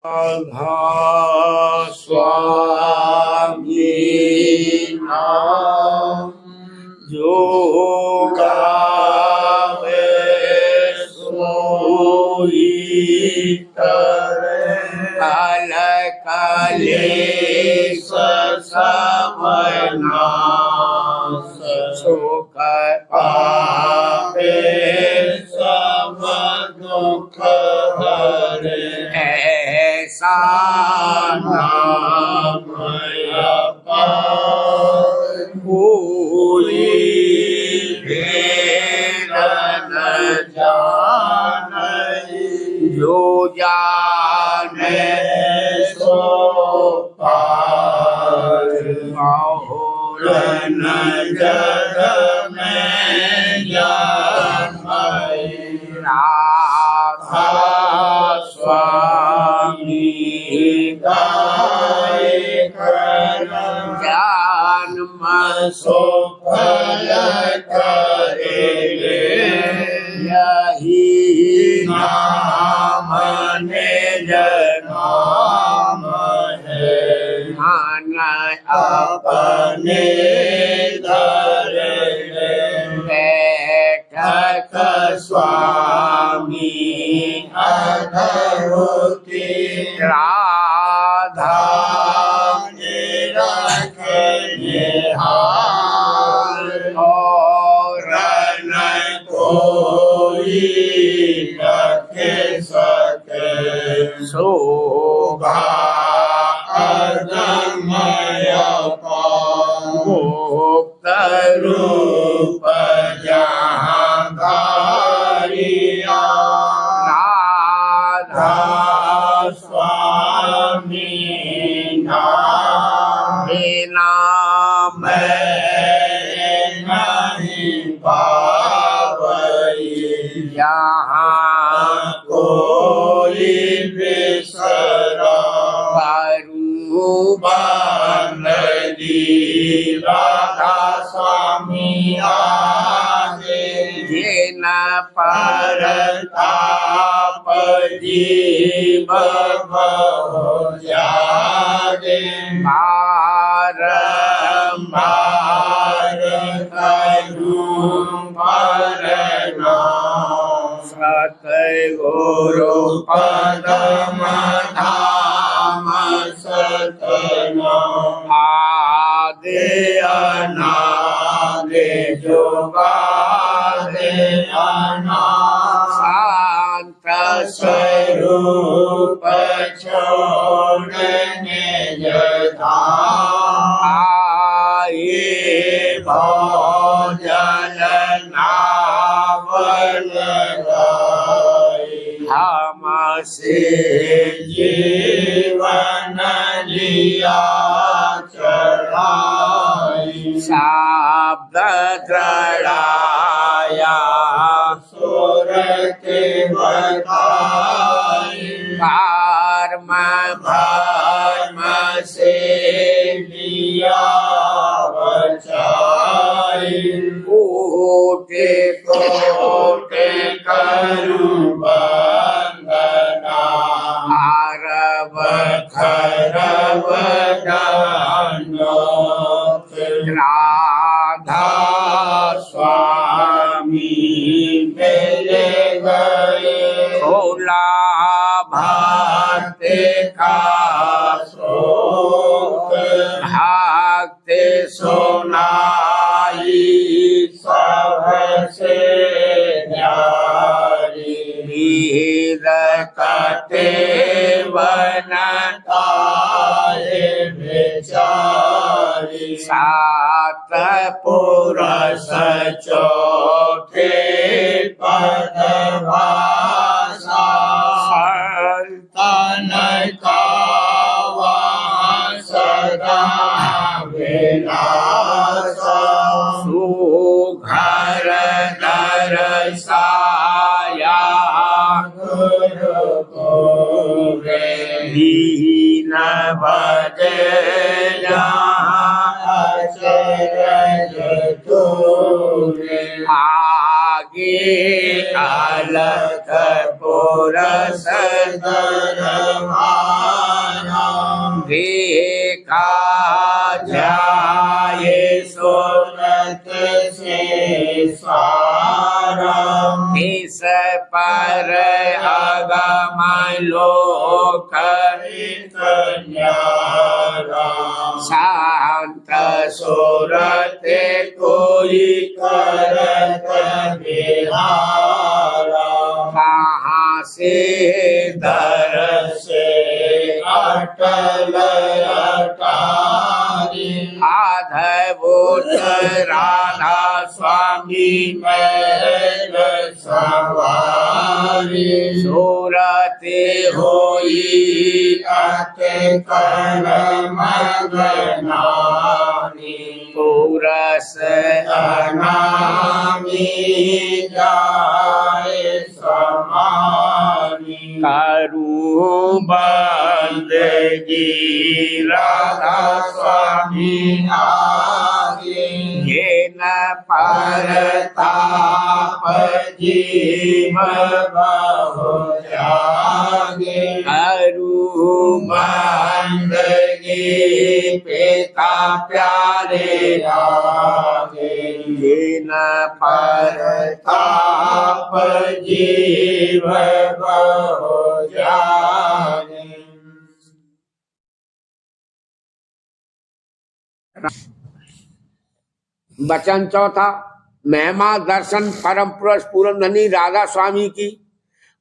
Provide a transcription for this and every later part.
राधा स्वामी नाम जो गावे सोई करे काल कलेश सबनाश सुख पावे सब दुख हरे ऐसा नाम कोई भेद न जाने जो जाने सो पार बहुल न जग में जाने राधा स्वामी गाय जन्म सो फल करे यही नाम निज नाम है मन अपने धरे बैठक स्वामी अधरोति राधा रखने हार और न कोई रखे सके शोभा अदमय मुक्त रूप जहाँ धारिया राधा स्वामी नाम नहीं पावई यहाँ कोई बिसरा नदी राधा स्वामी आगे जिन परताप जीव भव जागे बारंबार करूं भरना सतगुरु पदम धाम सतना आदि अनादि जुगादि अनादि शांत स्वरूप छोड़ने जधाम आए भोजन नावन हमसे जीवन लिया चढ़ाई शब्द दृढ़ाया सुर के बताई कर्म भर्म से लिया बचाई कोटि कोटि करूं वंदना आरव खरव दानों राधा स्वामी मिल गए खोला भक्ति का श्लोक भक्ति सुनाई सबसे न्यारी वीर कटे वनताए बेचारी सात पुरुष चौथे पद भाषा संतन का वहाँ सदा विलासा सुघर दर्शाया गुरु को दीन भजे जहाँ अचरज तूने आगे अलख पुरस दरबार देखा जाए सूरत से सारा इस पर अगम लोक न्यारा शांत सूरत कोई करत बिहारा कहाँ से दर से अटल अटारी आधभूत राधा स्वामी महल सवारी सूरत होई अति कर मगनानी पूरस अनामी जाए समानी करूं बंदगी राधा स्वामी आगे ये न परताप जीव बहु जागे करूं बंदगी पिता प्यारे आगे ये न परताप जीव बहु जागे। वचन चौथा, महिमा दर्शन परम पुरुष पूरनधनी राधा स्वामी की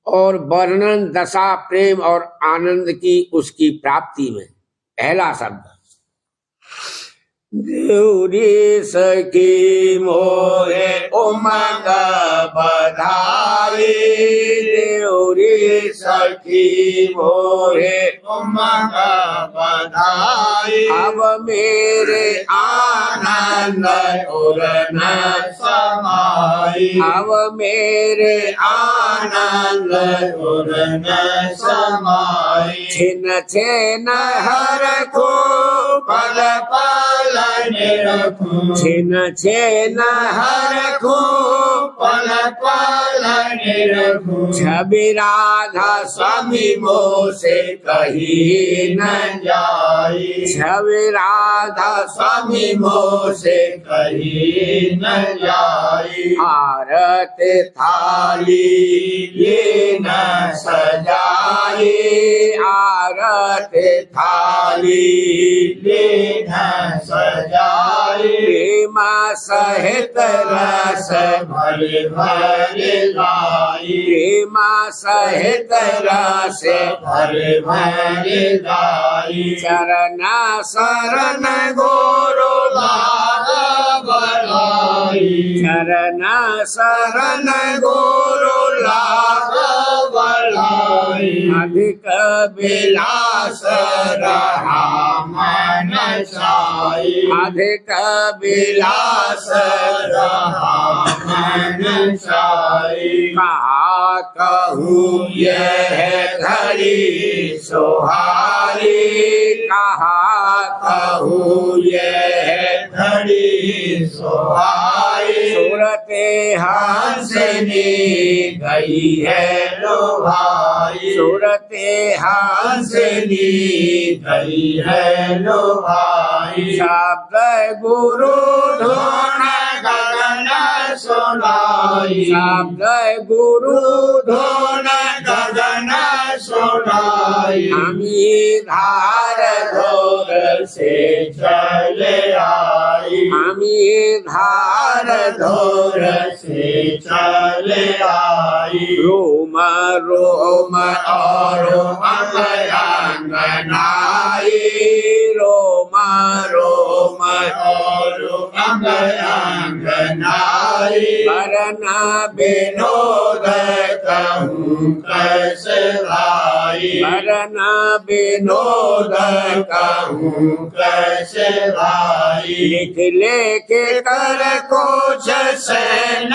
और वर्णन दशा प्रेम और आनंद की उसकी प्राप्ति में। पहला शब्द देउरी सखी मोहे उमंग बधाई, देउरी सखी मोहे उमंग बधाई अब मेरे आनंद उरन समाई अब मेरे आनंद उरन समाई छिन छिन हर को पल पल निरखूं छिन छिन हर को पल पल निरखूं छवि राधा स्वामी मोह से कहीं न जाई छवि राधा स्वामी मोह से कहीं न जाई आरत थाली ये न सजाई आरत थाली ये न सजाई प्रेम सहित रस भरे भरे लाई प्रेम सहित रस भरे भरे लाई चरण शरण गोरो लाग बलाई चरण शरण गोरो लाग बलाई अधिक विलास रहा मन साई अधिक विलास रहा मन साई कहा कहूँ यह घड़ी सुहारी कहा कहूँ यह घड़ी सुहाई सूरत हंसनी गई है लो भाई सूरत हंसनी गई है लो भाई शब्द गुरु धोन गगन सुनाई शब्द गुरु धोन गगन सुनाई हमी धार धोर से चले आई हमी धार धोर से चले आई रोम रोम और अंगनाई रोम रोम और अंगनाई वरन विनोद कहूँ कैसे भाई वरन विनोद कहूँ कैसे भाई लिख लेके कर कुछ से न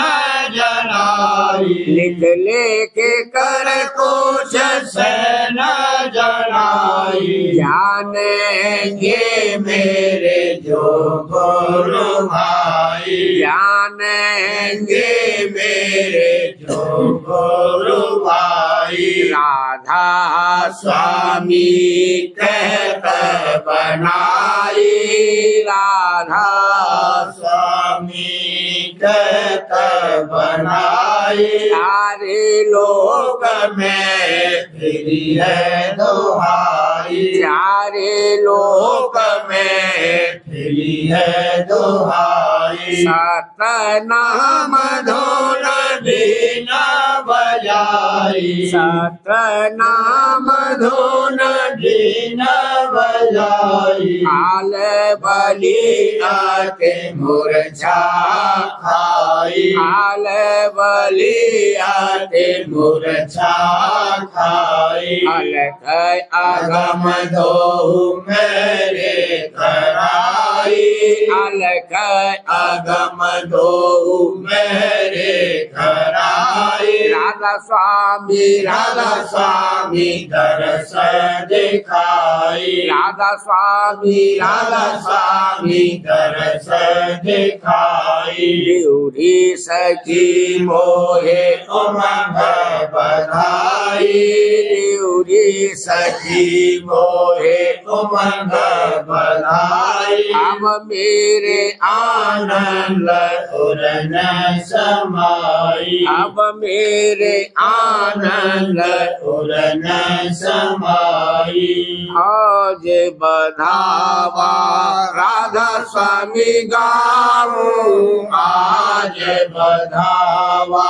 जलाई लिख लेके कर कुछ से न जलाई जानेंगे मेरे जो गुरु भाई जानेंगे मेरे जो गुरु भाई राधा स्वामी कहत बनाई, राधा स्वामी कहत बनाई। सारे लोग लोक में फिरी है दोहाई, सारे लोग लोक में फिरी है दोहाई। सतनाम धुन बीना बजाई, सतनाम धुन बीना बजाई। काल बलि आके मूर्छा खाई, काल बलि आके मूर्छा खाई। अलख अगम अगम दो मेरे कराई, अलख अगम दो मेरे कराई। राधा स्वामी राधा स्वामी दरस दिखाई, राधा स्वामी राधा स्वामी दरस दिखाई। डिउरी सखी मोहे उमंग बधाई, डिउरी सखी मोहे उमंग बधाई। अब मेरे आनंद उरन समाई, अब मेरे आनंद उरन समाई। आज बधावा राधा स्वामी गाऊं, आज बधावा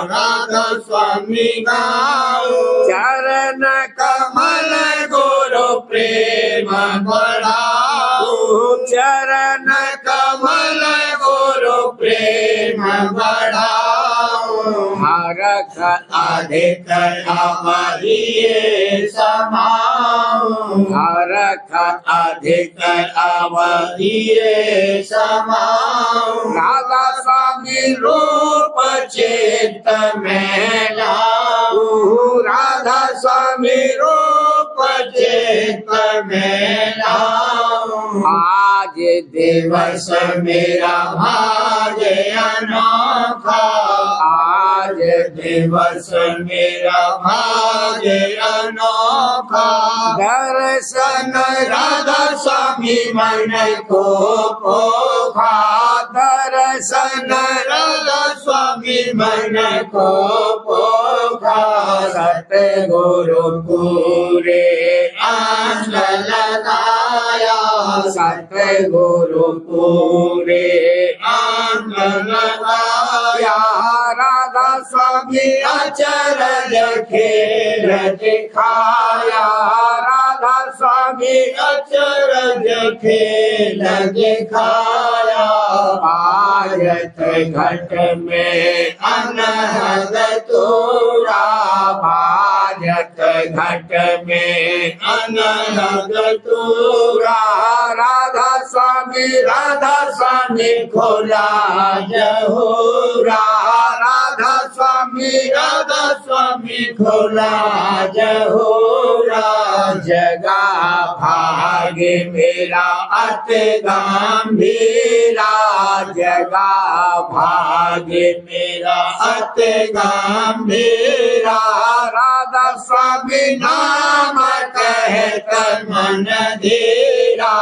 राधा स्वामी गाऊं। चरण कमल गुरु प्रेम बढ़ाऊं, चरण कमल गुरु प्रेम बढ़ाऊं। हरख अधिक अवधिये समाऊं, हरख अधिक अवधिये समाऊं। राधा स्वामी रूप चित्त में लाऊं, राधा स्वामी रूप चित्त में लाऊं। आज दिवस मेरा भाग्य अनोखा, आज दिवस मेरा भाग्य अनोखा। दर्शन राधा स्वामी मन को पोखा, दर्शन राधा स्वामी मन को पोखा। सतगुरु पूरे आंच लगाया, सतगुरु पूरे आंच लगाया। राधा स्वामी अचरज खेल दिखाया, राधा स्वामी अचरज खेल दिखाया। पाजत घट में अनहद तोरा, पाजत घट में अनहद तोरा। राधा स्वामी राधा स्वामी खोला जहोरा, राधा स्वामी राधा स्वामी खोला जहोरा। जगा भाग्य मेरा अति गंभीरा, जगा भाग्य मेरा अति गंभीरा। राधा स्वामी नाम कहत मन धीरा,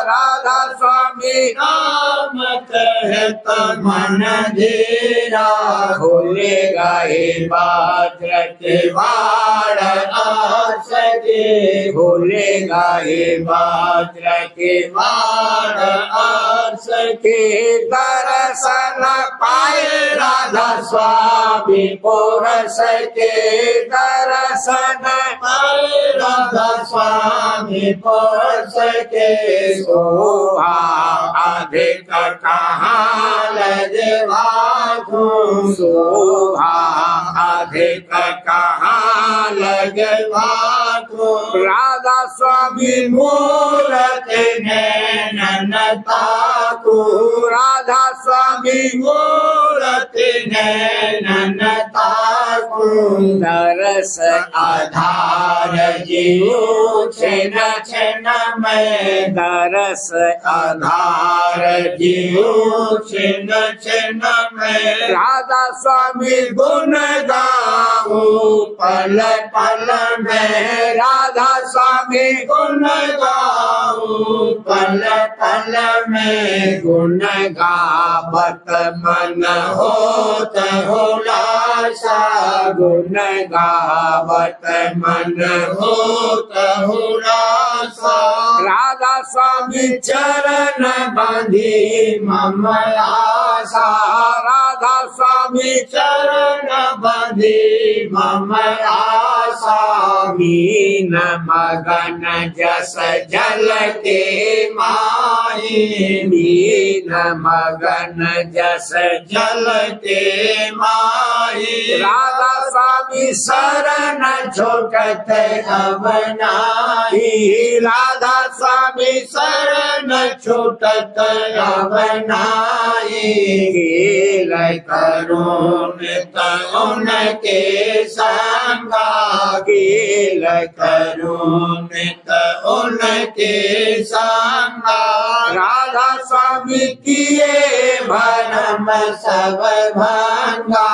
राधा स्वामी नाम कहत मन धीरा। खोलेगा हे बाद्र के वाड़ आस के, खोलेगा हे बाद्र के वाड़ आस के दर्शन पाए राधा स्वामी पोरस के दर्शन पाए राधा स्वामी पोरस के। शोभा अधिक कहाँ लगवाऊं, शोभा अधिक कहाँ लगवाऊं। राधा स्वामी मूरत नैनन ताकू, राधा स्वामी मूरत नैनन ताकू। दरस आधार जीव छिन छिन में दरस आधार जीव छिन छिन में राधा स्वामी गुण गाऊं पल पल में राधा स्वामी गुण गाऊं पल पल में गुण गावत मन होत हुलासा गुण गावत मन होत हुलासा राधा स्वामी चरण बांधी मम आशा राधा स्वामी चरण बांधी मम आशा मीन मगन जस जल के माही मीन मगन जस जल के माही राधा स्वामी शरण छोटत अब नाही राधा स्वामी शरण छोटत अब नाही खेल करुण उनके संगा खेल करुण उनके संगा राधा स्वामी किए भरम सब भंगा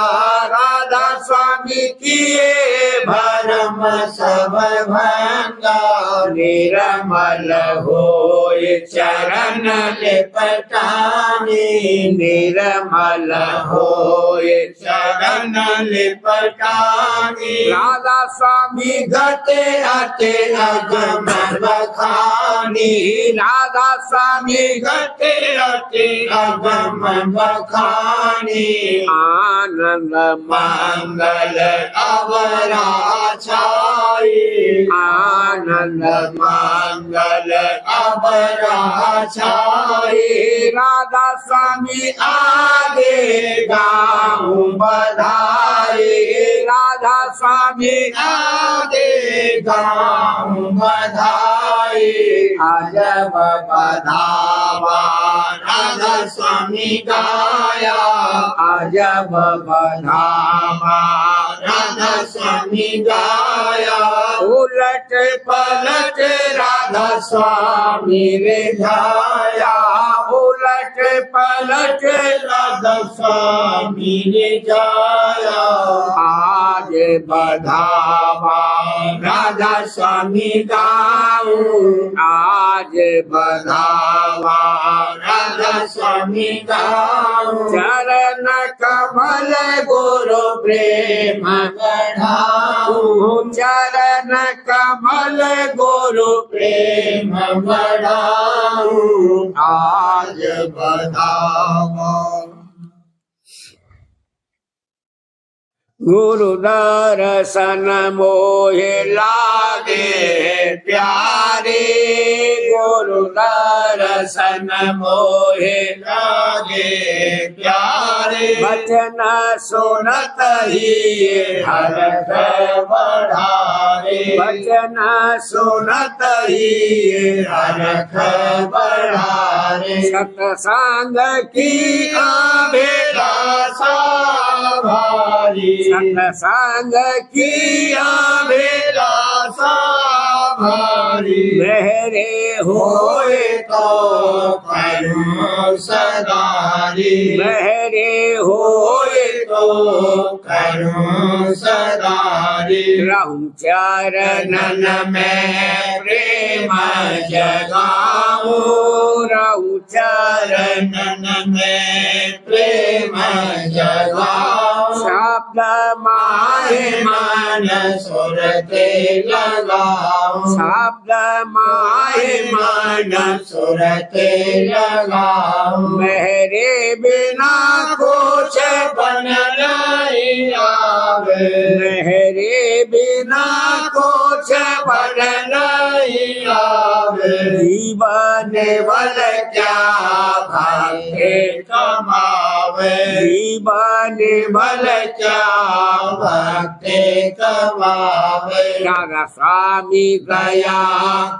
राधा स्वामी किए भरम सब भंगा निर्मल होय चरण लिपटानी निर्मल होय चरण लिपटानी राधा स्वामी गते अते अगम बखानी राधा स्वामी गते अते अगम बखानी आनंद मंगल अवरा छाई आनंद मंगल अवरा छाई राधा स्वामी आगे गाऊं बधाई राधा स्वामी आगे गाऊं बधाई अजब बधावा राधा स्वामी गाया अजब बधावा राधा स्वामी गाया उलट पलट राधा स्वामी रे जाया उलट पलट राधा स्वामी रे जाया आज बधावा राधा स्वामी गाऊं आज बधावा राधा स्वामी गाऊं चरण कमल गुरु प्रेम बढ़ाऊं चरण कमल गुरु प्रेम बढ़ाऊं आज बधावा गुरु दर्शन मोहे लागे प्यारे गुरु दर्शन मोहे लागे प्यारे वचन सुनत ही हरख बढ़ारे वचन सुनत ही हरख बढ़ारे सत्संग की आभेदा भारी सत्संग की आभेदा भारी मेरे होए तो करूं सदारी मेरे होए तो करूं सदारी रहूं चरणन में प्रेम जगाऊं रहूं चरण चरणन में प्रेम जगाऊं शब्द माहे मन सुरते लगाऊं शब्द माहे मन सुरते लगाऊं मेरे बिना कुछ बन नहीं आवे मेरे बिना कुछ बन नहीं आवे जीवन बल क्या भाग्य कमावे आवे जीवन बल क्या भक्ति कमावे राधा स्वामी दया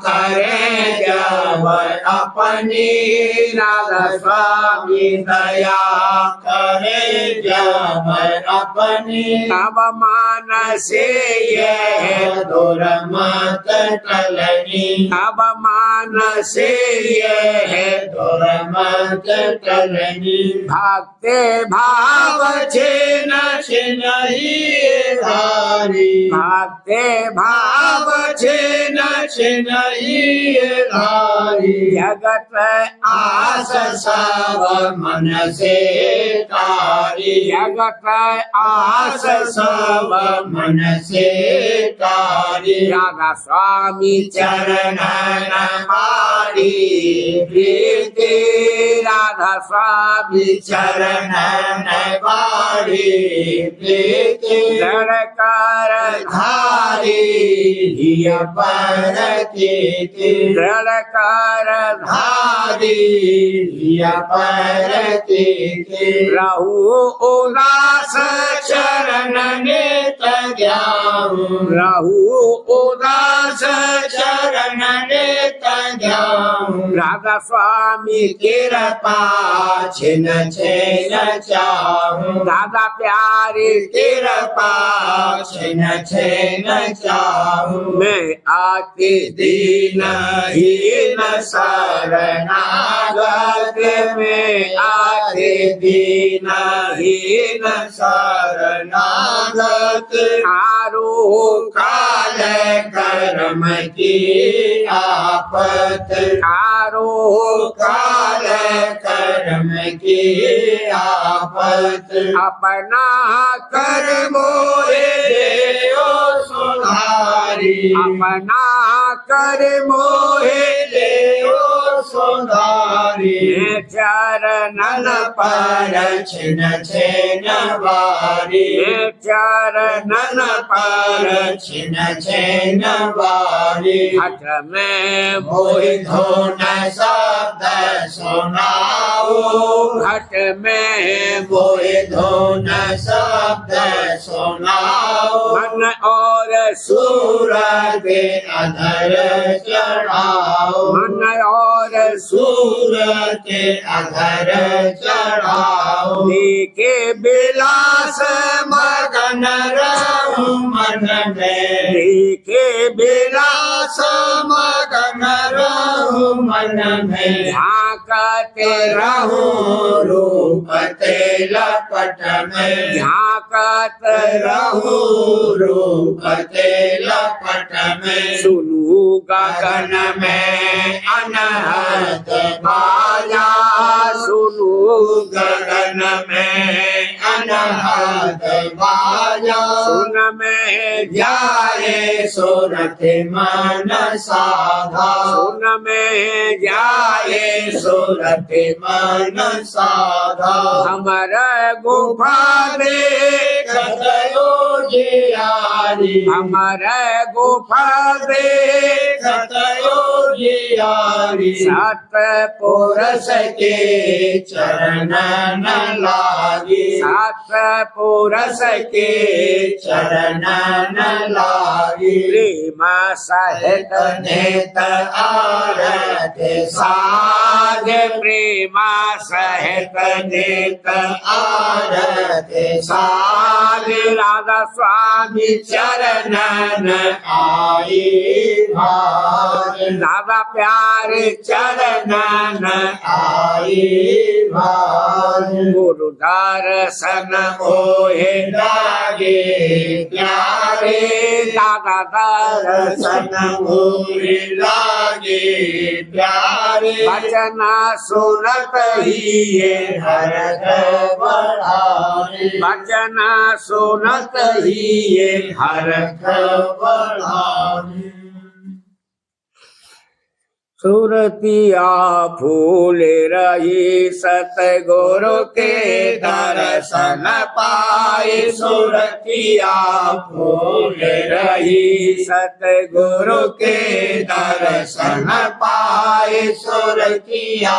करे जब अपनी राधा स्वामी दया करे जब अपनी तब मान से ये दुर्मत टलनी तब मान से ये दुर्मत टलनी भक्ते भाव भाव छिन छिनहि धारी भक्ते भाव भाव छिन छिनहि धारी जगत आस सब मन से तारी जगत आस सब मन से तारी राधा स्वामी चरण मारी प्रीति राधा स्वामी चरण बारी प्रीति लड़कर धारी हिय पर कीर्ति लड़कर धारी हिय पर कीर्ति रहु उदास चरण नेत ध्यान रहु उदास चरण नेत ध्यान राधा स्वामी कृपा छिन छिन चाहूं दादा प्यारे कृपा छिन छिन चाहूं मैं आके दीन हीन शरणागत में आके दीन हीन शरणागत आरोह काल कर्म की आफत आरोह काल कर्म की आफत अपना कर मोरे देओ सुधारी अपना कर मोहे देओ सुधारी मैं चरणन पर छिन छिन बारी मैं चरणन पर छिन छिन बारी हठ में मोहि धुन शब्द सुनाओ घट में मोहि धुन शब्द सुनाओ मन और सूर के अधर चढ़ाओ मन और सूर के अधर चढ़ाओ देखे विलास मगन रहूं मन में देखे विलास मगन रहूं मन में झांकते रहूं रूप तेल पट में झांकत रहूं रूप तेल पट में सुनू गगन गगन में अनहद बाजा सुनू गगन में अनहद बाजा सुन में जाए सुरत मन साधा सुन में जाए जाए सुरत मन साधा हमर गुफा देखत योगियारी हमर गुफा देखत योगियारी सतपुर पुरस के चरण न लागी सतपुर के चरण न लागी प्रेम सहित नेत आरत साज साज प्रेम सहित नेत आरत साज साज राधा स्वामी चरणन आई भार राधा प्यारे चरणन आई भार गुरु दर्शन मोहे लागे प्यारे दादा दर्शन दर्शन मोहे लागे प्यारे वचन सुनत ही ये हरख बढ़ारे वचन सुनत ही ये हरख बढ़ारे सुरतिया फूल रही सतगुरु के दर्शन पाए। सुरतिया फूल रही सतगुरु के दर्शन पाए। सुरतिया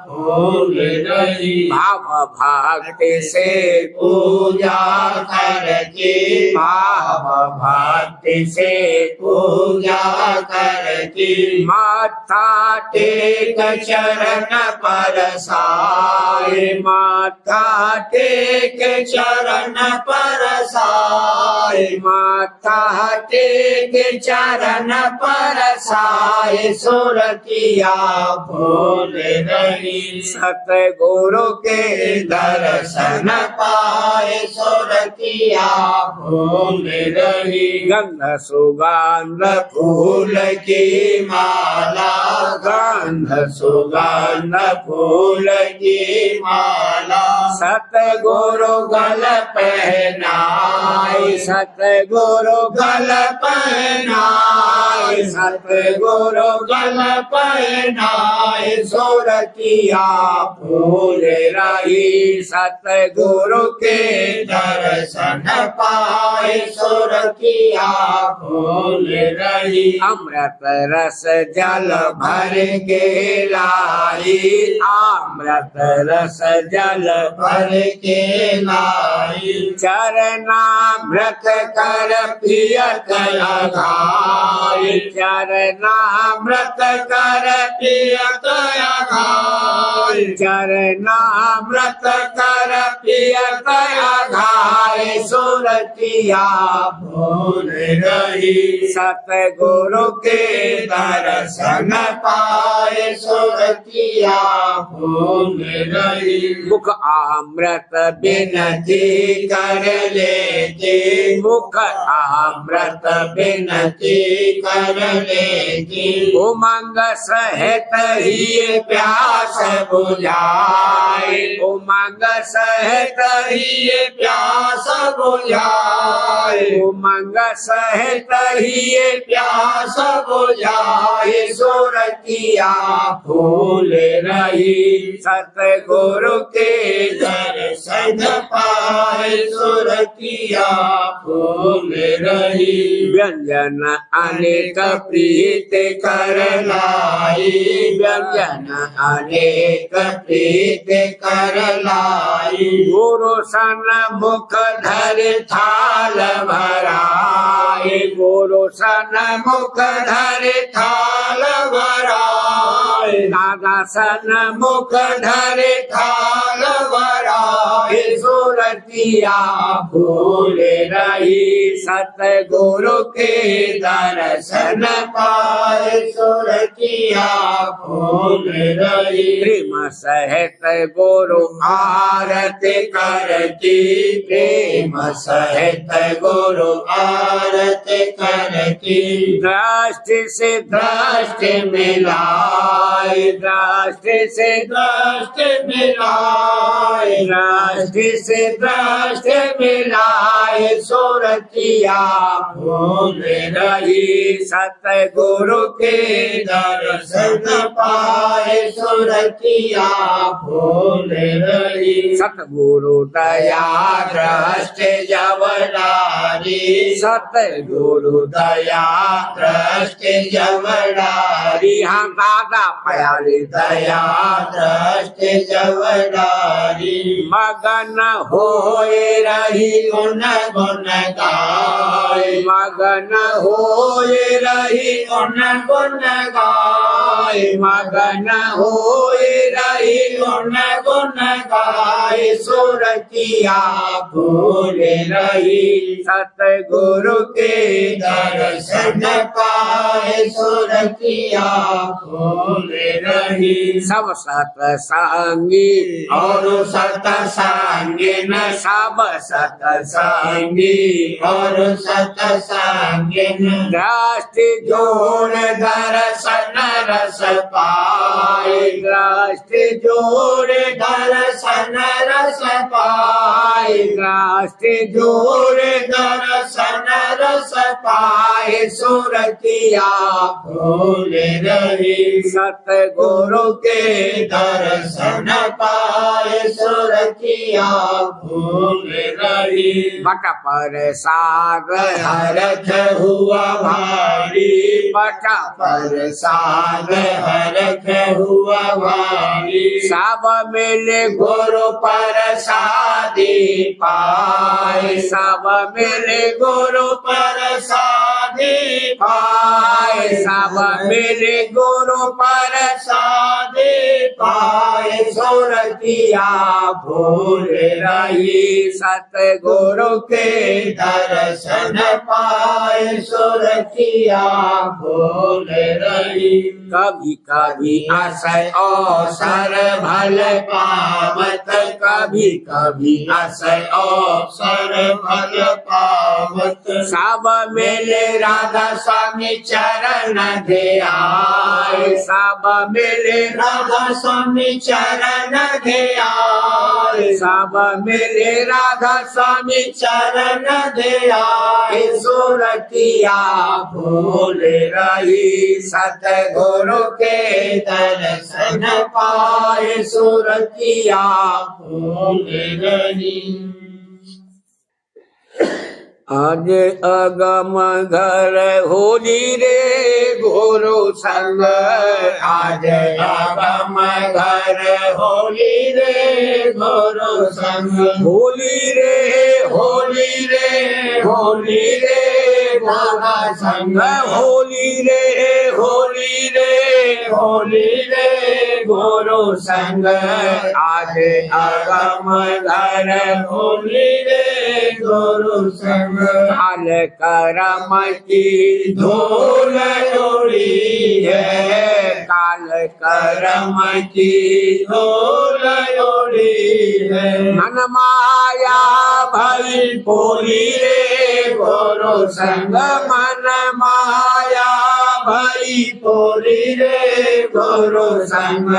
फूल रही भाव भक्ति से पूजा करके। भाव भक्ति से पूजा करके माथा टेक चरण परसाए। माथा टेक चरण परसाए। माथा टेक चरण परसाए। सुरतिया फूल रही सतगुरु के दर्शन पाए। सुरतिया फूल रही गंध सुगंध फूल की माला। गंध सुगंध फूल की माला सतगुरु गल पहनाई। सतगुरु गल पहनाई। सतगुरु गल पहनाई। सुरतिया फूल रही सतगुरु के दर्शन पाए। सुरतिया फूल रही अमृत रस जल भर के लाई। अमृत रस जल भर के लाई। चरणामृत कर पियत अघाई। चरणामृत कर पियत अघाई। चरणामृत कर पियत अघाई। सुरतिया फूल रही सतगुरु के दर्शन पाए। सुरतिया फूल रही मुख अमृत बिनती कर लेते। मुख अमृत बिनती कर लेते। उमंग सहित ही प्यास बुझाए। उमंग सहित ही प्यास बुझाए। उमंग सहित ही प्यास बुझाए। सुरतिया फूल रही सतगुरु के दर्शन पाए। सुरतिया फूल रही व्यंजन अनेक प्रीत कर लाई। व्यंजन अनेक प्रीत कर लाई। गुरु सन मुख धर थाल भराए। गुरु सन मुख धर थाल भराए। दादा सन मुख धर थाल भराए। सुरतिया फूल रही सतगुरु के दर्शन पाए। सुरतिया फूल रही प्रेम सहित गुरु आरती करती। प्रेम सहित गुरु आरती करती। दृष्टि से दृष्टि मिलाए। दृष्टि से दृष्टि मिलाए। दृष्टि से दृष्टि मिलाए। सुरतिया फूल रही सतगुरु के दर्शन पाए। सुरतिया फूल रही सतगुरु दया दृष्टि जवडारी। सतगुरु दया दृष्टि जवडारी। हाँ दादा प्यारी दया दृष्टि जवडारी। मगन होए रही गुण गुण गाए। मगन होए रही गुण गुण गाए। मगन होए रही गुण गुण गाए। सुरतिया फूल रही सतगुरु के दर्शन पाए। सुरतिया फूल रही सब सतसंगी और सतसंगी न सब सतसंगी और सतसंगी न दृष्टि जोड़ दर्शन रस पाए। दृष्टि जोड़े दर्शन रस पाए, दृष्टि जोड़े दर्शन रस पाए, सुरतिया फूल रही। सतगुरु के दर्शन पाए, सुरतिया फूल रही। बट प्रसाद हरख हुआ भारी, बट प्रसाद हरख हुआ भारी। सब मिले गुरु प्रसादी पाए, सब मिले गुरु प्रसादी पाए, सब मिले गुरु प्रसादी पाए, सुरतिया भूल रही। सतगुरु के दर्शन पाए, सुरतिया भूल रही। कभी कभी आशय अवसर भल पावत, कभी कभी आशय अवसर भल पावत। सब मिले राधा स्वामी चरण ध्याय, सब मिले राधा स्वामी चरण ध्याय, सब मिले राधा स्वामी चरण ध्याय, सुरतिया भूल रही। सतगुरु के दर्शन पाए, सुरतिया भूल रही। आज अगम घर होली रे गुरु संग, आज अगम घर होली रे गुरु संग, होली रे होली रे होली रे गुरु संग, होली रे होली रे होली रे गुरु संग। आज अगम घर होली रे गुरु संग, हाल करम की धूल उड़ी है, काल करम की धूल उड़ी है। मन माया भई पूरी रे गुरु संग, मन माया भई पूरी रे गुरु संग।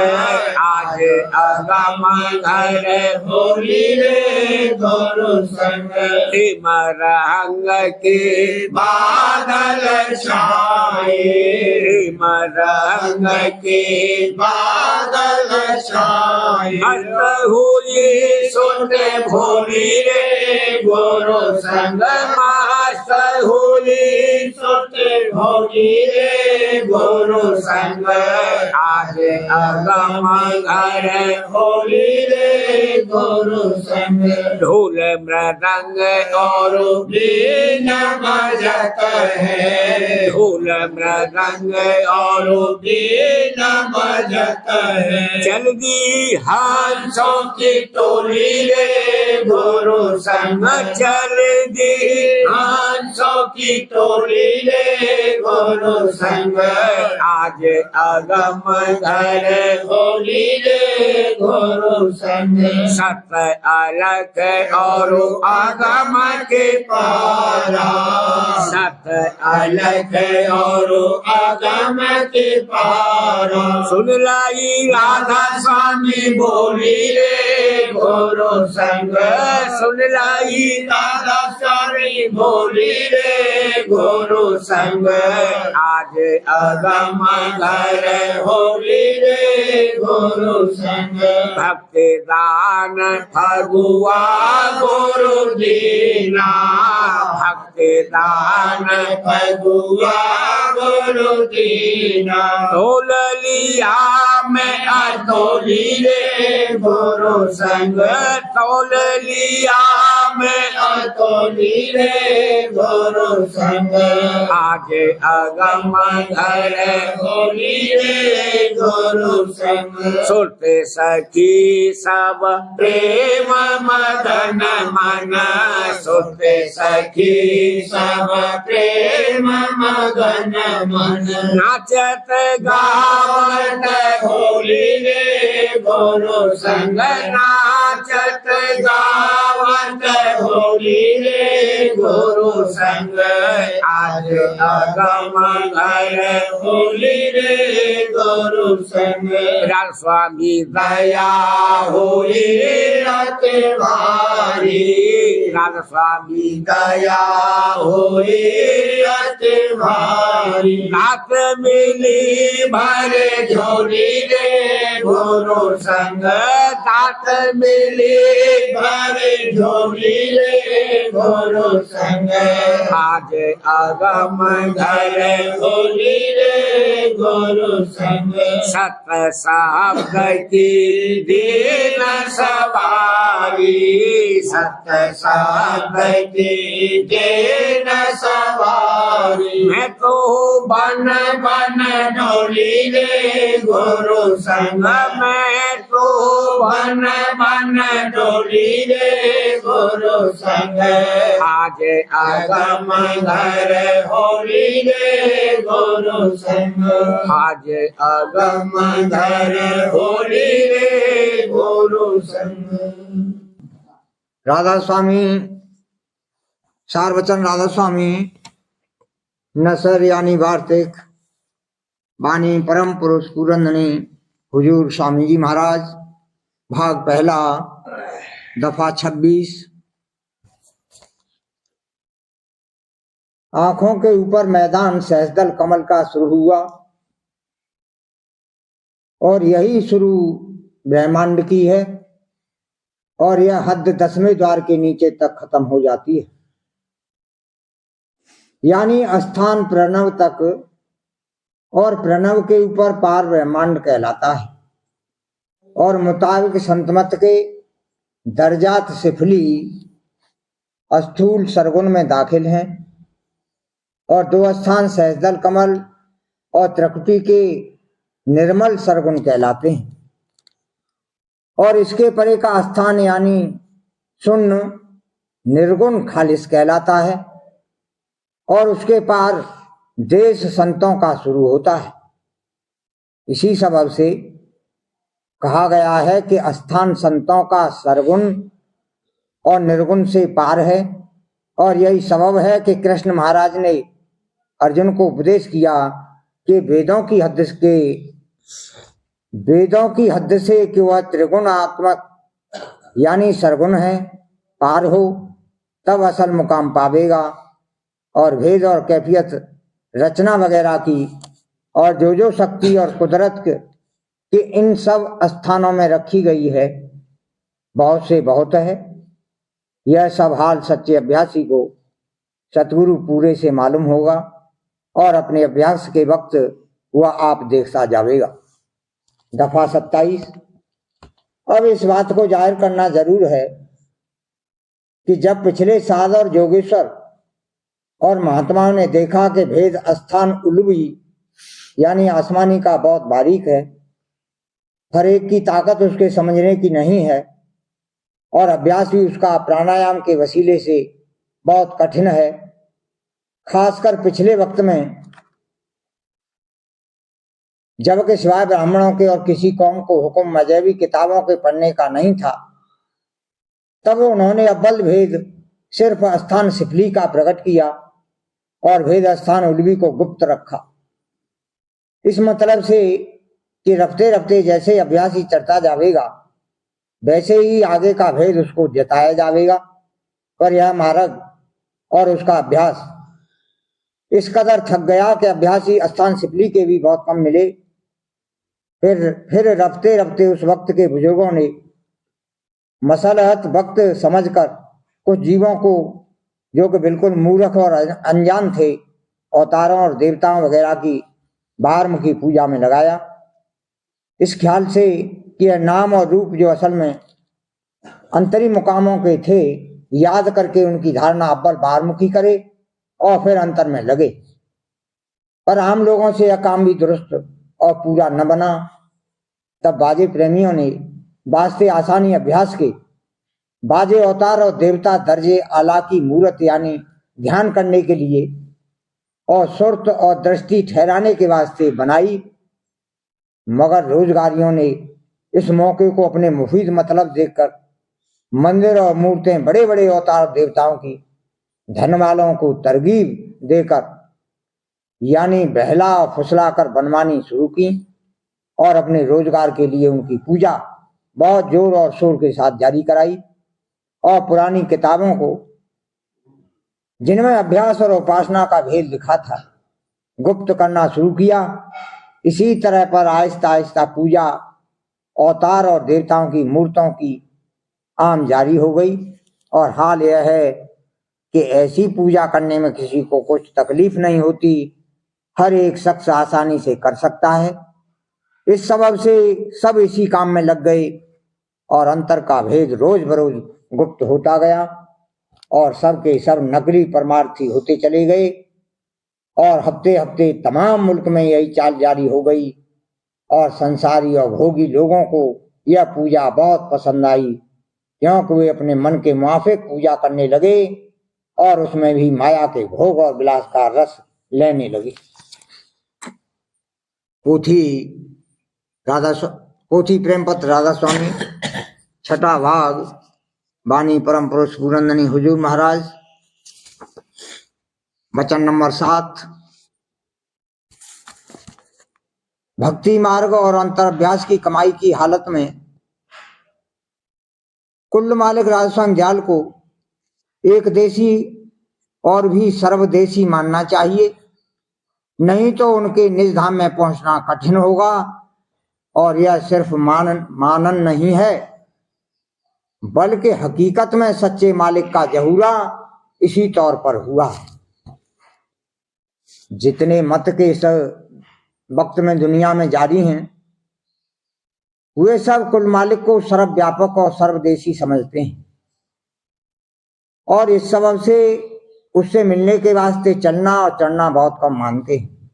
आज अगम घर होली रे गुरु संग, रंग के बादल छाए, रंग के बादल छाए। मस्त हुई सुन भोली रे गुरु संग, मस्त होली सुन भोली रे गुरु संग। आज अगम घर होली रे गुरु संग, ढोल मृदंग और बीन बजत है, ढोल मृदंग और बीन बजत है। चल दी हंसों की टोली रे गुरु संग, चल दी हंसों की टोली रे गुरु संग। आज अगम घर होली रे गुरु संग, सत अलग और आगम के पारा सत अलग और आगम के पारा। सुन लाई राधा स्वामी बोली रे गुरु संग, सुन लाई राधा स्वामी बोली रे गुरु संग। आज अगम घर होली रे गुरु संग, भक्ति दान फगुआ गुरु दीना, भक्ति दान फगुआ गुरु दीना। तोल लिया मैं अतोली रे गुरु संग, तोल लिया मैं अतोली रे गुरु संग। आज अगम घर होली रे गुरु संग, सुरते सखी सब प्रेम मदन मन, सुते सखी सब प्रेम मगन मन। नाचत गावत होली रे गुरु संग, नाचत गावत होली रे गुरु संग। आज अगम घर होली रे गुरु गुरु संग राधा स्वामी दया हुई रत भारी राधा स्वामी दया हुई रत भारी नाथ मिली भरे झोली रे गुरु संग दात मिली भरे झोली रे गुरु संग आज अगम घर होली रे गुरु संग सत साहब की दीन सवारी सत साध की दीन सवारी मैं तो बन बन डोली रे गुरु संग मैं तो बन बन डोली रे गुरु संग आज अगम घर होली रे गुरु संग आज अगम अगम घर होली रे गुरु संग। राधा स्वामी सारवचन राधा स्वामी नसर यानी वार्तिक बानी परम पुरुष पूरंदनी हुजूर स्वामी जी महाराज भाग पहला दफा 26। आंखों के ऊपर मैदान सहस्दल कमल का शुरू हुआ और यही शुरू ब्रह्मांड की है और यह हद 10वें द्वार के नीचे तक खत्म हो जाती है, यानी स्थान प्रणव तक, और प्रणव के ऊपर पार ब्रह्मांड कहलाता है। और मुताबिक संतमत के दर्जात सिफली स्थूल सरगुण में दाखिल हैं और 2 स्थान सहस्दल कमल और त्रिकुटी के निर्मल सरगुण कहलाते हैं। और इसके परे का स्थान यानी शून्य निर्गुण खालिस कहलाता है और उसके पार देश संतों का शुरू होता है। इसी सबब से कहा गया है कि स्थान संतों का सरगुण और निर्गुण से पार है। और यही सबब है कि कृष्ण महाराज ने अर्जुन को उपदेश किया कि वेदों की हद से कि वह त्रिगुणात्मक यानी सरगुण है पार हो तब असल मुकाम पावेगा। और भेद और कैफियत रचना वगैरह की और जो शक्ति और कुदरत के इन सब स्थानों में रखी गई है बहुत से बहुत है। यह सब हाल सच्चे अभ्यासी को सतगुरु पूरे से मालूम होगा और अपने अभ्यास के वक्त वह आप देखता जाएगा। दफा 27। अब इस बात को जाहिर करना जरूर है कि जब पिछले साध और जोगेश्वर और महात्माओं ने देखा कि भेद स्थान उल्वी यानी आसमानी का बहुत बारीक है, हर एक की ताकत उसके समझने की नहीं है और अभ्यास भी उसका प्राणायाम के वसीले से बहुत कठिन है, खासकर पिछले वक्त में जबकि सिवाय ब्राह्मणों के और किसी कौम को हुक्म मजहबी किताबों के पढ़ने का नहीं था, तब उन्होंने अव्वल भेद सिर्फ स्थान सिफली का प्रकट किया और भेद स्थान उल्वी को गुप्त रखा। इस मतलब से कि रफ्ते रफ्ते जैसे अभ्यासी चढ़ता जाएगा वैसे ही आगे का भेद उसको जताया जाएगा। पर यह मार्ग और उसका अभ्यास इस कदर थक गया कि अभ्यासी स्थान सिफली के भी बहुत कम मिले। फिर रफ्ते रफ्ते उस वक्त के बुजुर्गों ने मसलहत वक्त समझकर कुछ जीवों को जो कि बिल्कुल मूर्ख और अनजान थे अवतारों और देवताओं वगैरह की बाहरमुखी पूजा में लगाया, इस ख्याल से कि यह नाम और रूप जो असल में अंतरी मुकामों के थे याद करके उनकी धारणा अव्वल बाहरमुखी करे और फिर अंतर में लगे। पर आम लोगों से यह काम भी दुरुस्त और पूरा न बना। तब बाजे प्रेमियों ने वास्ते आसानी अभ्यास के बाजे अवतार और देवता दर्जे आला की मूर्त यानी ध्यान करने के लिए और सुरत और दृष्टि ठहराने के वास्ते बनाई, मगर रोजगारियों ने इस मौके को अपने मुफीद मतलब देखकर मंदिर और मूर्तें बड़े बड़े अवतार देवताओं की धन वालों को तरगीब देकर यानी बहला और फुसला कर बनवानी शुरू की और अपने रोजगार के लिए उनकी पूजा बहुत जोर और शोर के साथ जारी कराई और पुरानी किताबों को जिनमें अभ्यास और उपासना का भेद लिखा था गुप्त करना शुरू किया। इसी तरह पर आहिस्ता आहिस्ता पूजा अवतार और देवताओं की मूर्तों की आम जारी हो गई और हाल यह है कि ऐसी पूजा करने में किसी को कुछ तकलीफ नहीं होती, हर एक शख्स आसानी से कर सकता है। इस सबब से सब इसी काम में लग गए और अंतर का भेद रोज बरोज गुप्त होता गया और सब के सब नकली परमार्थी होते चले गए और हफ्ते हफ्ते तमाम मुल्क में यही चाल जारी हो गई और संसारी और भोगी लोगों को यह पूजा बहुत पसंद आई क्योंकि वे अपने मन के मुआफिक पूजा करने लगे और उसमें भी माया के भोग और विलास का रस लेने लगे। पोथी प्रेमपत्र राधा स्वामी, छठा भाग, वाणी परम पुरुष पूरनदनी हुजूर महाराज, वचन नंबर 7। भक्ति मार्ग और अंतरअभ्यास की कमाई की हालत में कुल्ल मालिक राधा स्वामी दयाल को एक देशी और भी सर्वदेशी मानना चाहिए, नहीं तो उनके निज धाम में पहुंचना कठिन होगा। और यह सिर्फ मानन नहीं है बल्कि हकीकत में सच्चे मालिक का जहूरा इसी तौर पर हुआ। जितने मत के इस वक्त में दुनिया में जारी हैं वे सब कुल मालिक को सर्वव्यापक और सर्वदेशी समझते हैं और इस सबब से उससे मिलने के वास्ते चलना और चढ़ना बहुत कम मानते हैं।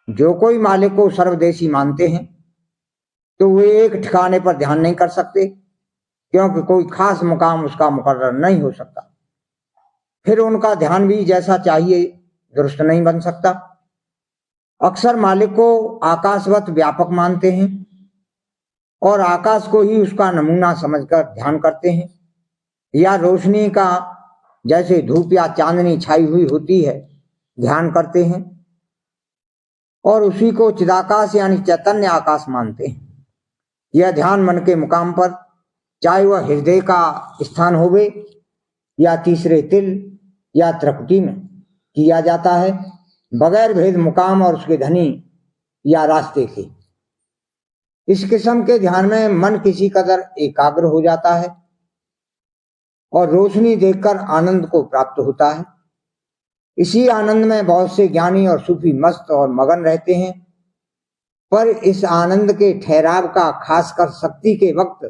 जो कोई मालिक को सर्वदेशी मानते हैं तो वे एक ठिकाने पर ध्यान नहीं कर सकते क्योंकि कोई खास मुकाम उसका मुकर्रर नहीं हो सकता। फिर उनका ध्यान भी जैसा चाहिए दुरुस्त नहीं बन सकता। अक्सर मालिक को आकाशवत व्यापक मानते हैं और आकाश को ही उसका नमूना समझकर ध्यान करते हैं, या रोशनी का जैसे धूप या चांदनी छाई हुई होती है ध्यान करते हैं और उसी को चिदाकाश यानी चैतन्य आकाश मानते हैं। यह ध्यान मन के मुकाम पर, चाहे वह हृदय का स्थान होवे या तीसरे तिल या त्रिकुटी में, किया जाता है बगैर भेद मुकाम और उसके धनी या रास्ते के। इस किस्म के ध्यान में मन किसी कदर एकाग्र हो जाता है और रोशनी देखकर आनंद को प्राप्त होता है। इसी आनंद में बहुत से ज्ञानी और सूफी मस्त और मगन रहते हैं, पर इस आनंद के ठहराव का खासकर शक्ति के वक्त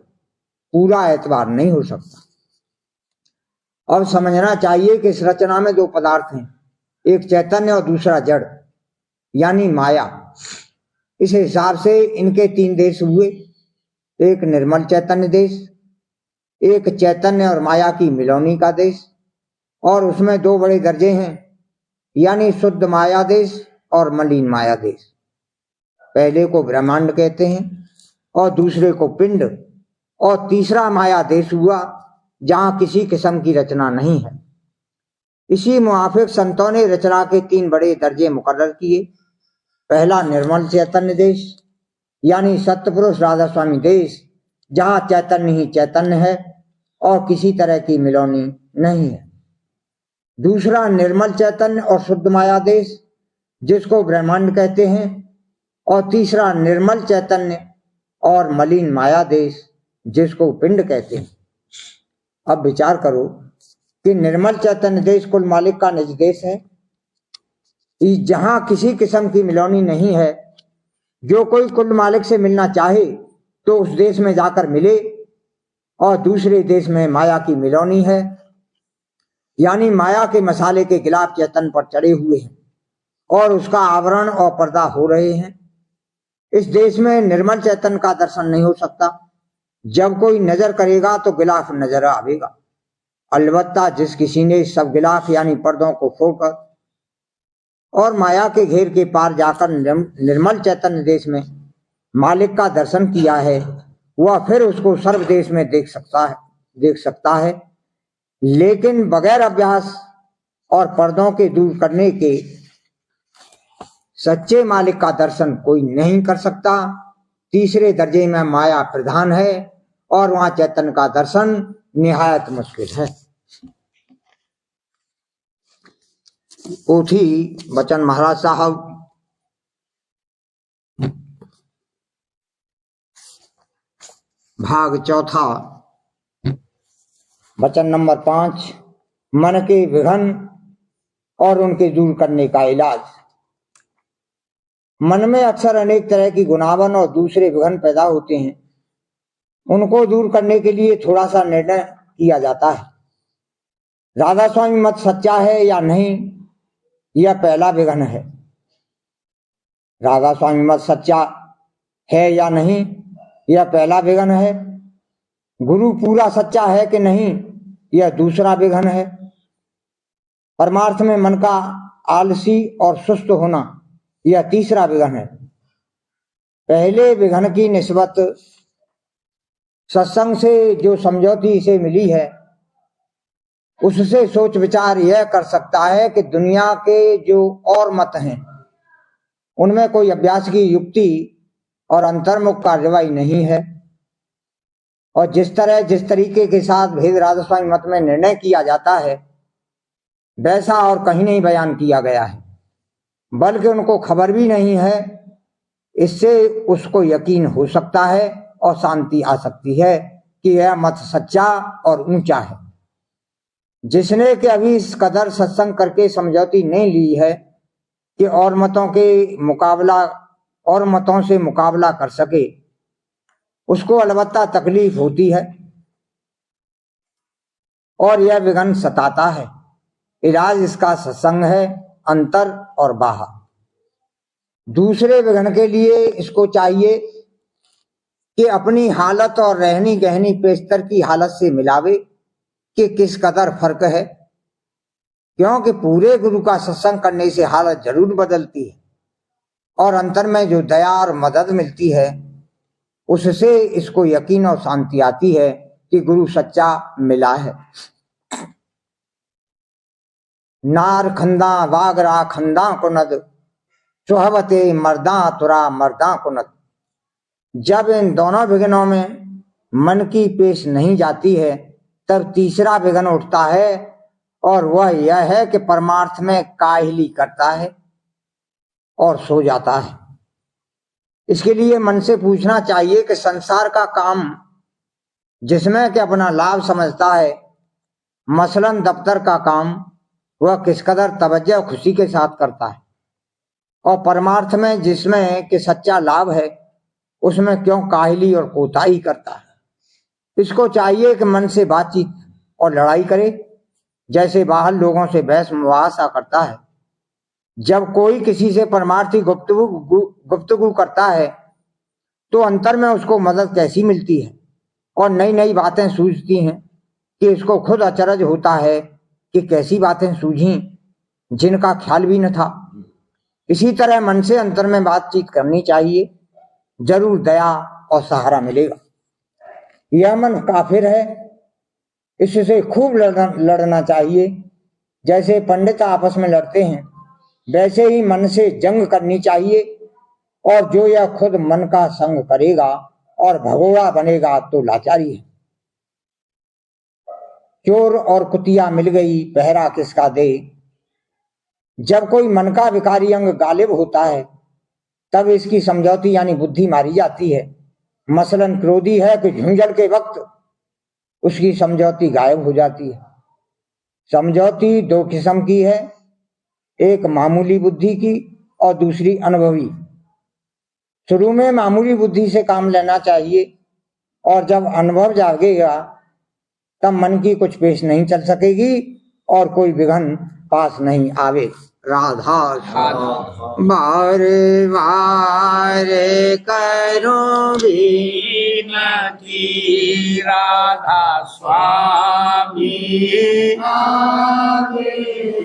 पूरा एतबार नहीं हो सकता। अब समझना चाहिए कि इस रचना में दो पदार्थ हैं, एक चैतन्य और दूसरा जड़ यानी माया। इस हिसाब से इनके 3 देश हुए, एक निर्मल चैतन्य देश, एक चैतन्य और माया की मिलौनी का देश, और उसमें 2 बड़े दर्जे हैं यानी शुद्ध माया देश और मलिन माया देश। पहले को ब्रह्मांड कहते हैं और दूसरे को पिंड, और तीसरा माया देश हुआ जहां किसी किस्म की रचना नहीं है। इसी मुआफिक संतों ने रचना के 3 बड़े दर्जे मुकर्रर किए। पहला निर्मल चैतन्य देश यानी सत्पुरुष राधा स्वामी देश, जहां चैतन्य ही चैतन्य है और किसी तरह की मिलौनी नहीं है। दूसरा निर्मल चैतन्य और शुद्ध माया देश, जिसको ब्रह्मांड कहते हैं, और तीसरा निर्मल चैतन्य और मलिन माया देश, जिसको पिंड कहते हैं। अब विचार करो कि निर्मल चैतन्य देश कुल मालिक का निज देश है, जहां किसी किस्म की मिलौनी नहीं है। जो कोई कुल मालिक से मिलना चाहे तो उस देश में जाकर मिले, और दूसरे देश में माया की मिलौनी है यानी माया के मसाले के गिलाफ चैतन्य पर चढ़े हुए हैं और उसका आवरण और पर्दा हो रहे हैं। इस देश में निर्मल चैतन्य का दर्शन नहीं हो सकता। जब कोई नजर करेगा तो गिलाफ नजर आवेगा। अलबत्ता जिस किसी ने सब गिलाफ यानी पर्दों को फोड़कर और माया के घेर के पार जाकर निर्मल चैतन्य देश में मालिक का दर्शन किया है, वह फिर उसको सर्व देश में देख सकता है, लेकिन बगैर अभ्यास और पर्दों के दूर करने के सच्चे मालिक का दर्शन कोई नहीं कर सकता। तीसरे दर्जे में माया प्रधान है और वहां चैतन्य का दर्शन निहायत मुश्किल है। पोथी बचन महाराज साहब भाग चौथा वचन नंबर 5, मन के विघन और उनके दूर करने का इलाज। मन में अक्सर अनेक तरह की गुनावन और दूसरे विघन पैदा होते हैं। उनको दूर करने के लिए थोड़ा सा निर्णय किया जाता है। राधा स्वामी मत सच्चा है या नहीं, यह पहला विघन है। राधा स्वामी मत सच्चा है या नहीं, यह पहला विघन है। गुरु पूरा सच्चा है कि नहीं, यह दूसरा विघन है। परमार्थ में मन का आलसी और सुस्त होना, यह तीसरा विघन है। पहले विघन की निस्बत सत्संग से जो समझौती इसे मिली है, उससे सोच विचार यह कर सकता है कि दुनिया के जो और मत हैं उनमें कोई अभ्यास की युक्ति और अंतर्मुख कार्रवाई नहीं है। और जिस तरीके के साथ भेद राधा स्वामी मत में निर्णय किया जाता है, वैसा और कहीं नहीं बयान किया गया है, बल्कि उनको खबर भी नहीं है। इससे उसको यकीन हो सकता है और शांति आ सकती है कि यह मत सच्चा और ऊंचा है। जिसने कि अभी इस कदर सत्संग करके समझौती नहीं ली है कि और मतों से मुकाबला कर सके, उसको अलबत्ता तकलीफ होती है और यह विघन सताता है। इलाज इसका सत्संग है, अंतर और बाहर। दूसरे विघन के लिए इसको चाहिए कि अपनी हालत और रहनी गहनी पेशतर की हालत से मिलावे कि किस कदर फर्क है, क्योंकि पूरे गुरु का सत्संग करने से हालत जरूर बदलती है और अंतर में जो दया और मदद मिलती है उससे इसको यकीन और शांति आती है कि गुरु सच्चा मिला है। नार खंदा वागरा खंदा कुनद सुहबते मर्दा तुरा मर्दा कुनद। जब इन दोनों विघ्नों में मन की पेश नहीं जाती है, तब तीसरा विघ्न उठता है और वह यह है कि परमार्थ में काहिली करता है और सो जाता है। इसके लिए मन से पूछना चाहिए कि संसार का काम जिसमें कि अपना लाभ समझता है, मसलन दफ्तर का काम, वह किस कदर तवज्जो खुशी के साथ करता है, और परमार्थ में जिसमें कि सच्चा लाभ है उसमें क्यों काहिली और कोताही करता है। इसको चाहिए कि मन से बातचीत और लड़ाई करे, जैसे बाहर लोगों से बहस मुबाहसा करता है। जब कोई किसी से परमार्थी गुफ्तगू करता है तो अंतर में उसको मदद कैसी मिलती है और नई नई बातें सूझती हैं कि इसको खुद अचरज होता है कि कैसी बातें सूझी जिनका ख्याल भी न था। इसी तरह मन से अंतर में बातचीत करनी चाहिए, जरूर दया और सहारा मिलेगा। यह मन काफिर है, इससे खूब लड़ना चाहिए। जैसे पंडित आपस में लड़ते हैं, वैसे ही मन से जंग करनी चाहिए। और जो यह खुद मन का संग करेगा और भगोड़ा बनेगा तो लाचारी है। चोर और कुतिया मिल गई, पहरा किसका दे। जब कोई मन का विकारी अंग गालिब होता है, तब इसकी समझौती यानी बुद्धि मारी जाती है। मसलन क्रोधी है कि झुंझल के वक्त उसकी समझौती गायब हो जाती है। समझौती दो किस्म की है, एक मामूली बुद्धि की और दूसरी अनुभवी। शुरू में मामूली बुद्धि से काम लेना चाहिए और जब अनुभव जागेगा तब मन की कुछ पेश नहीं चल सकेगी और कोई विघन पास नहीं आवे। राधा बारे बारे करो विनती राधा स्वामी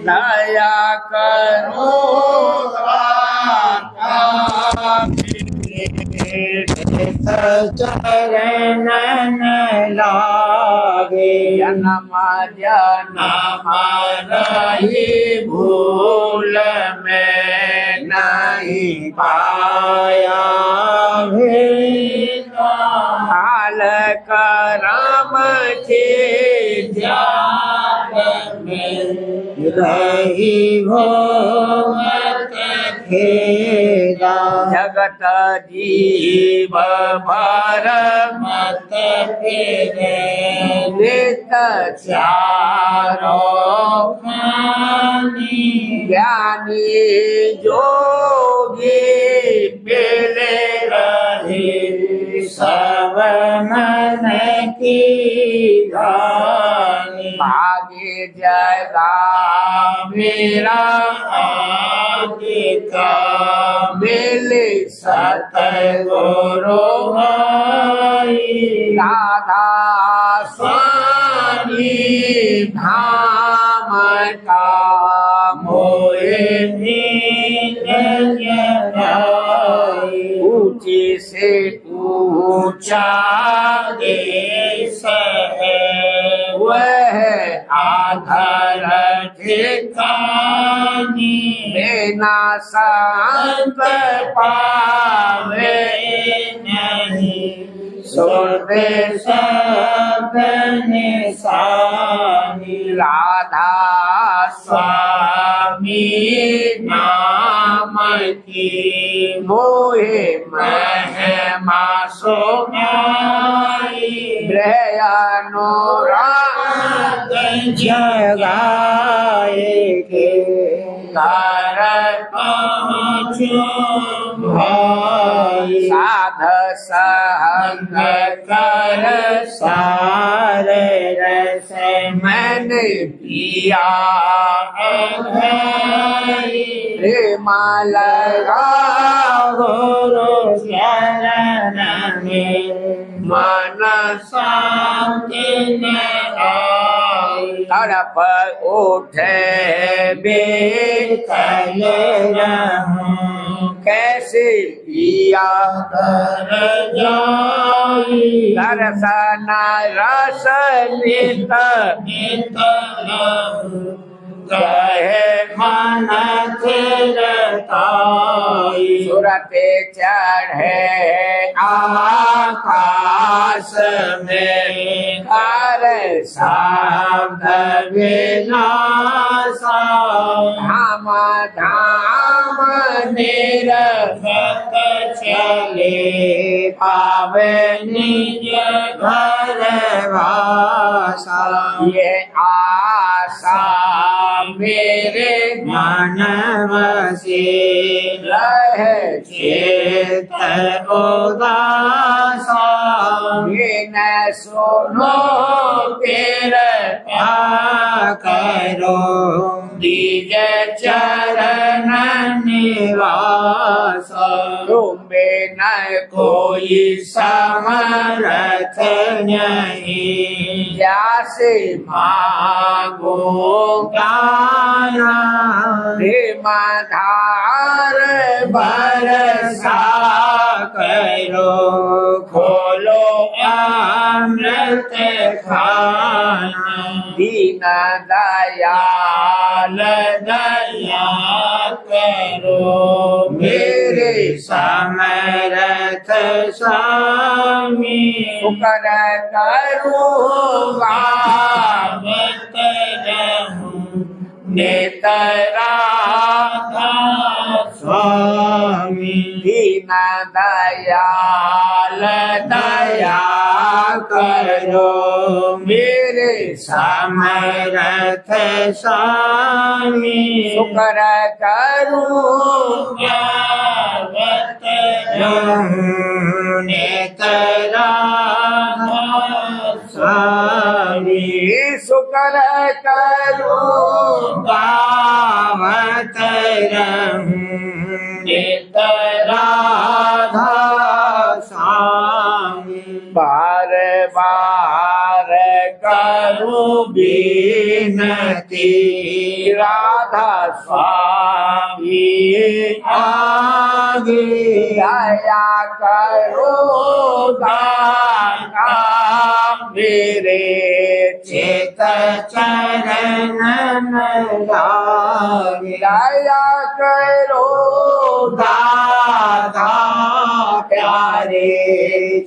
दया करो चरण लागे जन्म जन्म नहीं भूल में नहीं पाया है। हाल करम के ध्यान में रही हो मत खेदा जगत जीव भर मत फेरे नित चारो ज्ञानी जोगी पेले रहे सब मन की गानी भागे जगा मेरा आगे का मिले सतगुरु भाई राधा स्वामी धाम का मोहे ऊंचे से ऊंचा देश है वह आधार ठिकानी बिना संत पावे नहीं सुनते सब निशानी राधा स्वामी नाम की मोहे महिमा सुनाई अनुराग जगाए के घर पहुँचो भाई साध संग कर सारे रस मैंने पिया प्रेम लगा गुरु शरण में मन शांति न आई तड़प उठे बेकल रहूं कैसे पिया कर जाई दर्शन रस नित नित रहूं कहे मन चिरताई सुरते चढ़े आकाश में कर शब्द विनाशा धाम धाम निरखत चले पावे निज घर वासा ये आशा मेरे मन से रहे चेत उदासा ये न सुनो तेरे क्या करो दीज चरण निवास तुम्हें न कोई समरथ नहीं जैसे मांगो गाना प्रेम धार बरसा करो खोलो अमृत खाना दीन दयाल दया करो मेरे समरथ स्वामी शुक्र करूँगा मत रहूं नेतरा स्वामी दीन दयाल दया करो मेरे समरथ स्वामी शुक्र करूँगा नेतरा स्वामी शुक्र करूँगा गावत राधा स्वामी बार बार करूँ बिनती राधा स्वामी आगे दया करो दाता मेरे चित चरण लागे। दया करो दाता प्यारे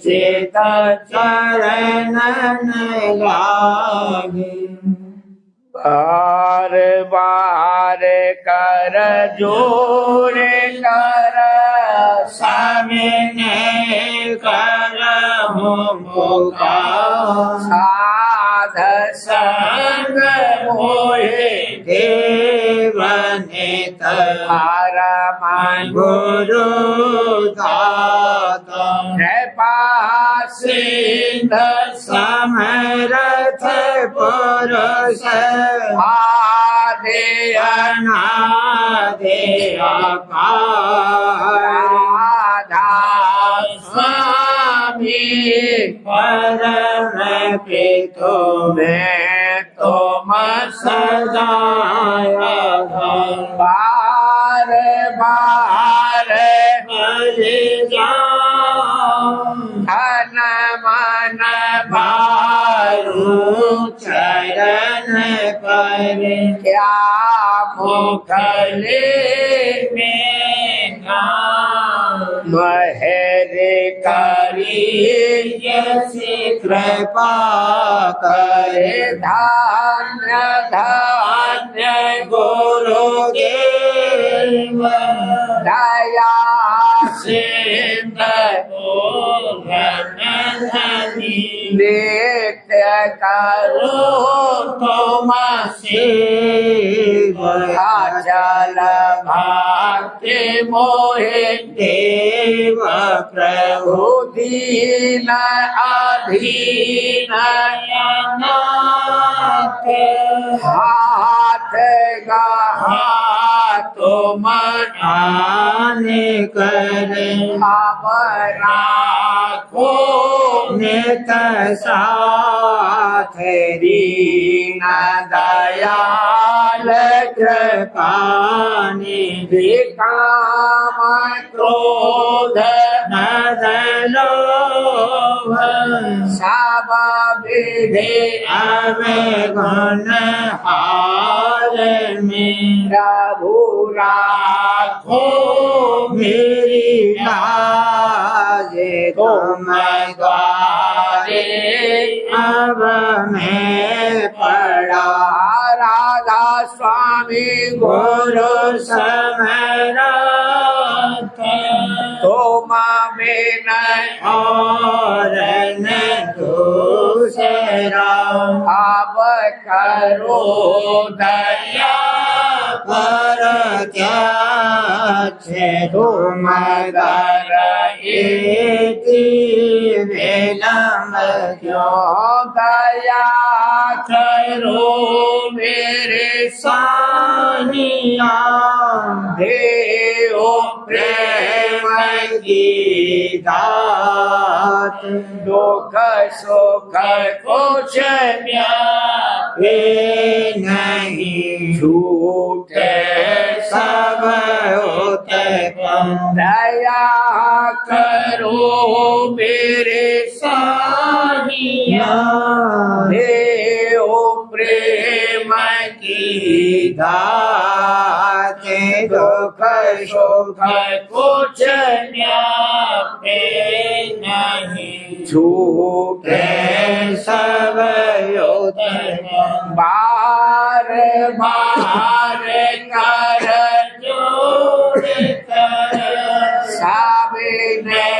चित चरण लागे। बार बार कर जोर कर सामने करहु पुकार। साध संग मोहे देवने हर मन गुरु दाता। कृपा सिंध समरथ पुरुष आदि अनादि अपार। राधा स्वामी परम पितो में तुम सदाया बार बार बलि जाऊं। धन मन बारू चरण पर क्या मुखले में नाम। महर करी यसी कृपा करे धान्य धान्य गुरुदेव। दया सिंध धनी नित्य करो तुम अचल भक्ति मोहे देव प्रभु दीन अधीन अनाथ। हाथ गहा तुम आने करे हमारा राखो नित साथ। दीन दयाल कृपानिधि काम क्रोध न लोभ सब विधि अवगुण हार में प्रभु राखो मेरी लाज तुम द्वारे अब मैं पड़ा। राधा स्वामी गुरु समरथ तुम बिन और न दूसरा। अब करो दया पर क्या तुम दर इति विलम्ब क्यों। दया करो मेरे सानिया देओ प्रेम की दात। दुख सुख कुछ व्यापे नहीं झूठे सब उत्तम। दया करो मेरे सानिया देओ प्रेम की दात। दुख सुख कुछ व्यापे नहीं झूठे सब उत्तम। बार बार कर जोड़ कर साबिने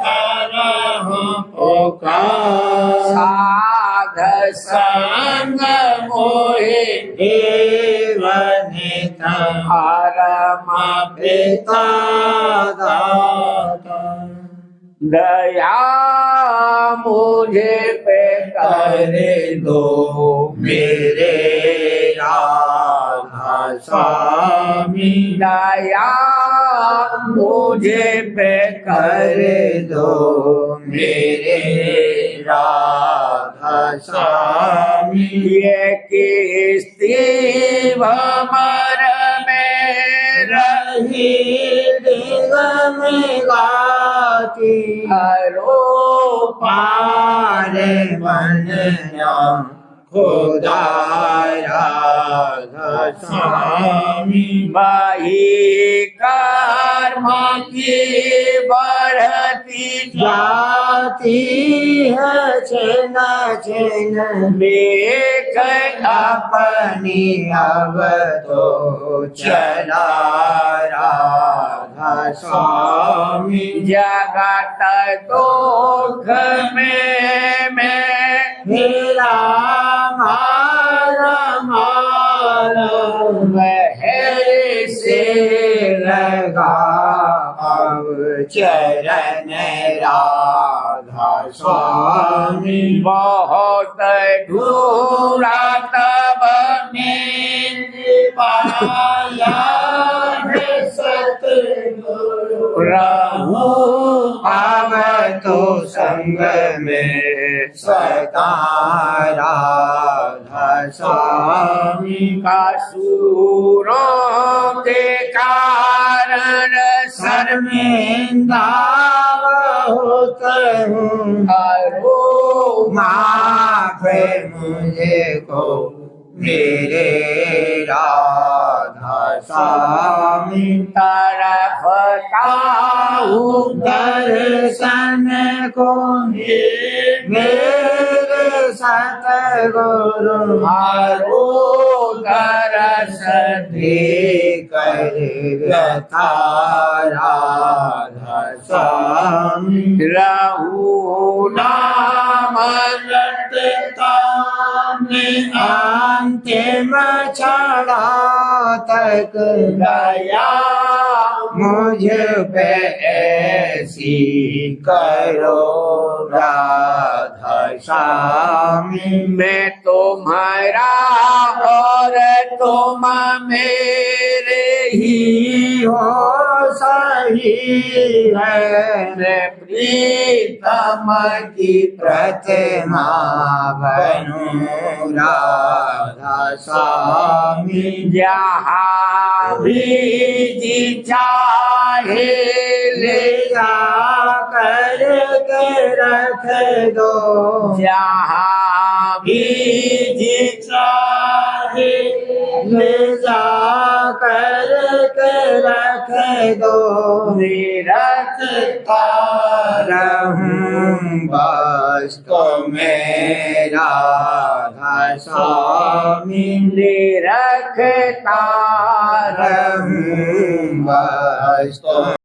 करहु पुकार। साध संग मोहे देवनित हरम पिता दाता। दया मुझे पे करे दो मेरे राधा स्वामी। दया मुझे पे करे दो मेरे राधा स्वामी। ये किस्ती भमर में रही दिगम गाती हरो पार बन खुदा राधा स्वामी वही कर्म की बढ़ती जाती है छन छन देख अपनी अब तो चला राधा स्वामी जगत दुख में मेरा मारा मारा महर से लगा अब चरण राधा स्वामी बहुत ढूंढा तब मैंने पाया है सतगुरु प्रभु अब तो संग में सदा राधा स्वामी का सूरों के कारण शर्मिंदा बहुत हूँ करो माफ मुझे को मेरे राधा स्वामी तरफ दर्शन को मेरे सतगुरु हारो दरस कर व्यथा राधा स्वामी रहू नाम रटता में अंतिम छड़ा तक गया मुझ पे ऐसी करो राधा स्वामी मैं तुम्हारा और तुम मेरे ही हो सही है मैं प्रीतम की प्रतिमा बनूं राधा स्वामी जहाँ भी जी चाहे ले जा कर के रख दो जहाँ भी जी चाहे ले जा कर के रख दो निरखता रहूं बस तो मेरा राधा स्वामी निरखता रहूं बस तो